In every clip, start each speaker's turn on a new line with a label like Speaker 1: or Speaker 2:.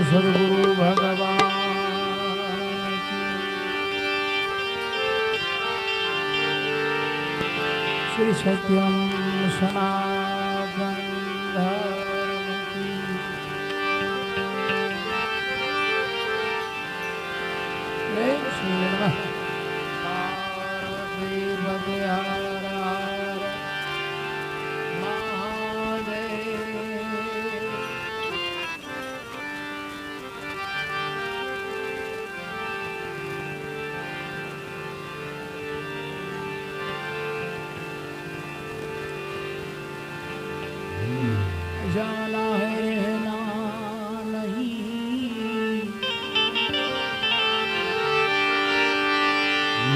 Speaker 1: सद्गुरु भगवान श्री सत्यम सनातन धर्म की जय श्री नमः पार्वती पते हर हर जाना है रहना नहीं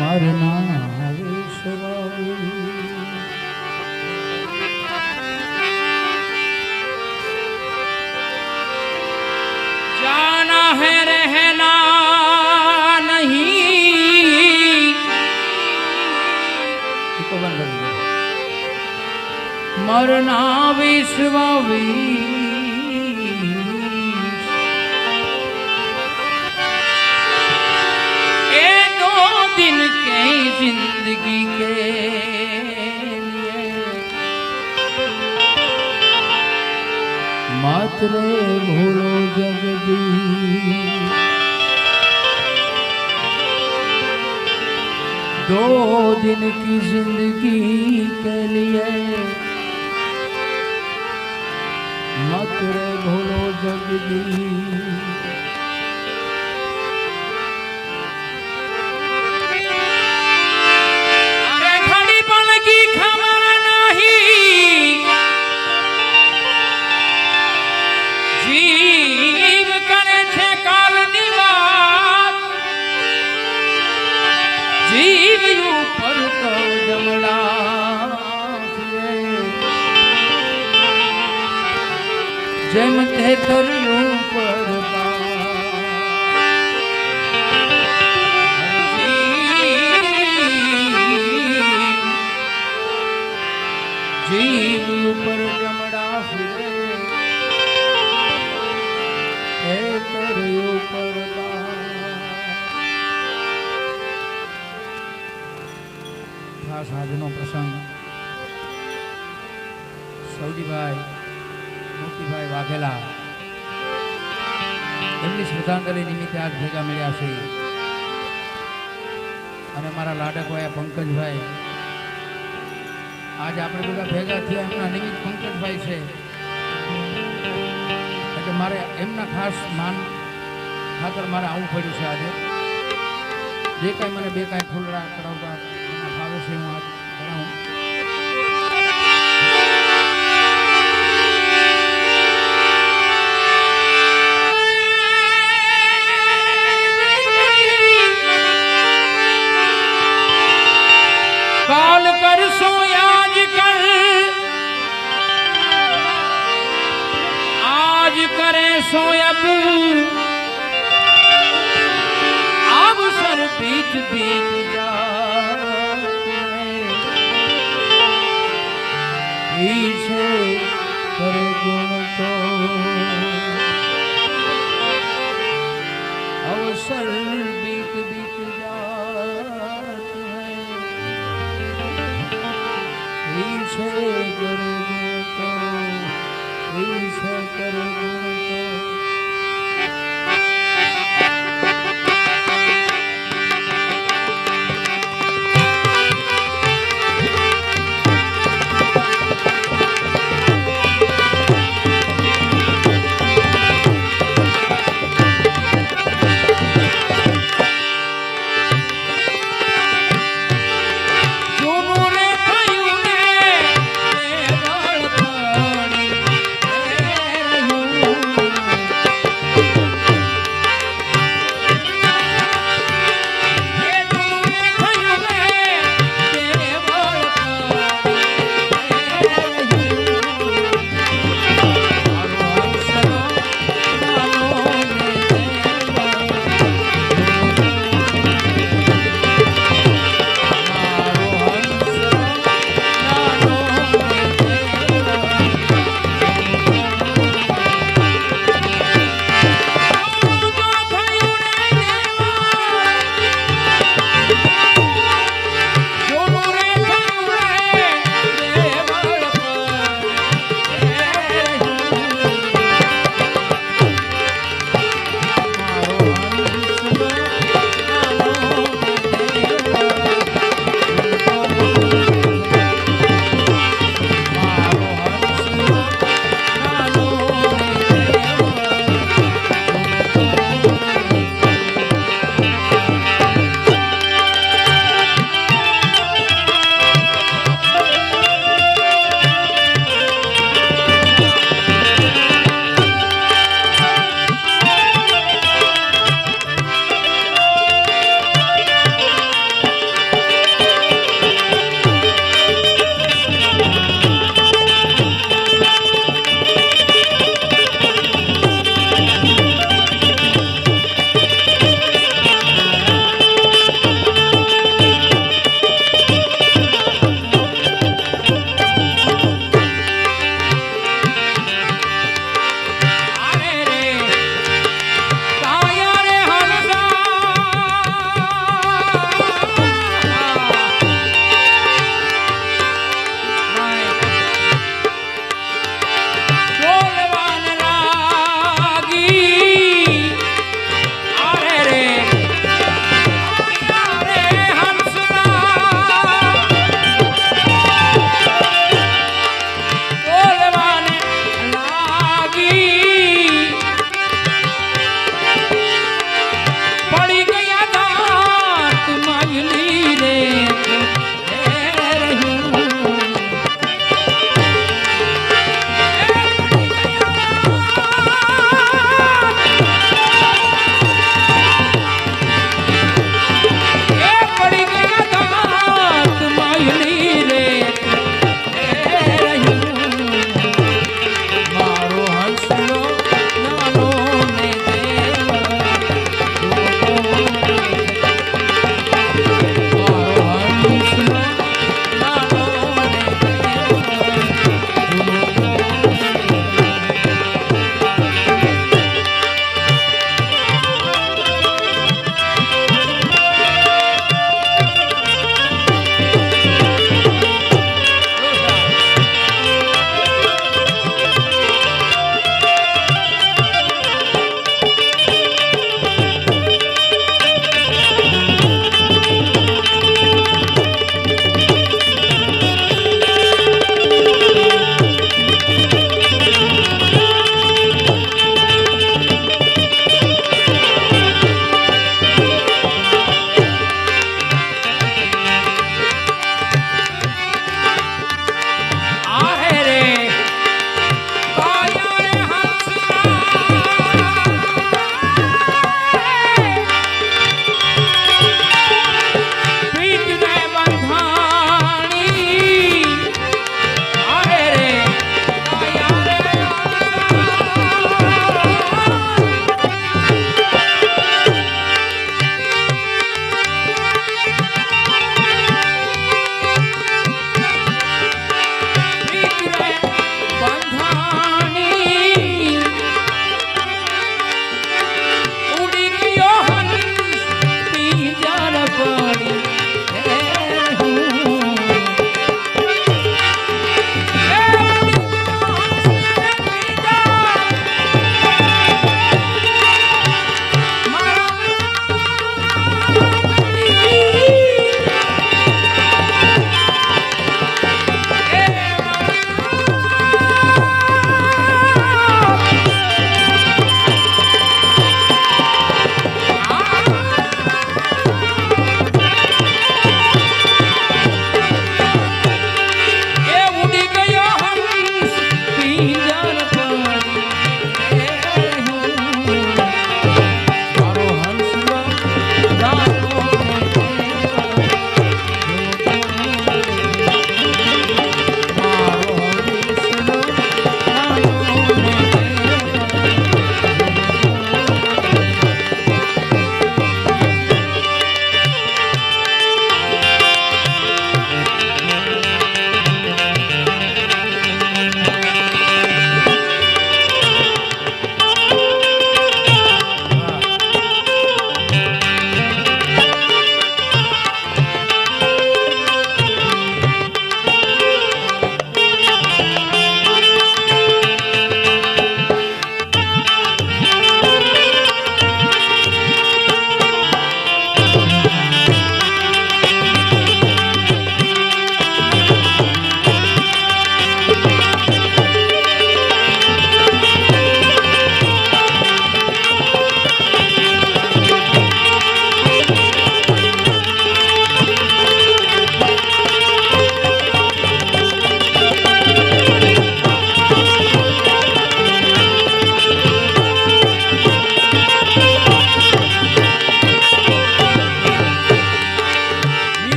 Speaker 1: मरना विश्वास
Speaker 2: जाना है रहना नहीं मरना विश्वास ये 2 दिन के जिंदगी के लिए
Speaker 1: मात्र भूलो जगदीश 2 दिन की जिंदगी के लिए मत रे भूलो जगदीश
Speaker 2: अरे घड़ी पल की खबर नहीं जीव करे छे कालनी बात जीव ऊपर तो जमड़ा
Speaker 1: जम ते करियो पर जीव पर जमड़ा फिरे हे करियो पर खास આજનો પ્રસંગ સૌજીભાઈ મોતીભાઈ વાઘેલા એમની શ્રદ્ધાંજલિ નિમિત્તે આજ ભેગા મળ્યા છે અને મારા લાડકભાઈ પંકજભાઈ આજ આપણે બધા ભેગા થયા એમના નિમિત્ત પંકજભાઈ છે એટલે મારે એમના ખાસ માન ખાતર મારે આવવું પડ્યું છે આજે જે કાંઈ મને 2 કાંઈ ફૂલડા કરાવતા એના ભાવે છે હું આજ કરાવું
Speaker 2: काल कर सो आज करे सो अब सर बीत बीत
Speaker 1: पीछे करे गुण तो अवसर बीत बीत जात है पीछे करे गुण तो पीछे करे गुण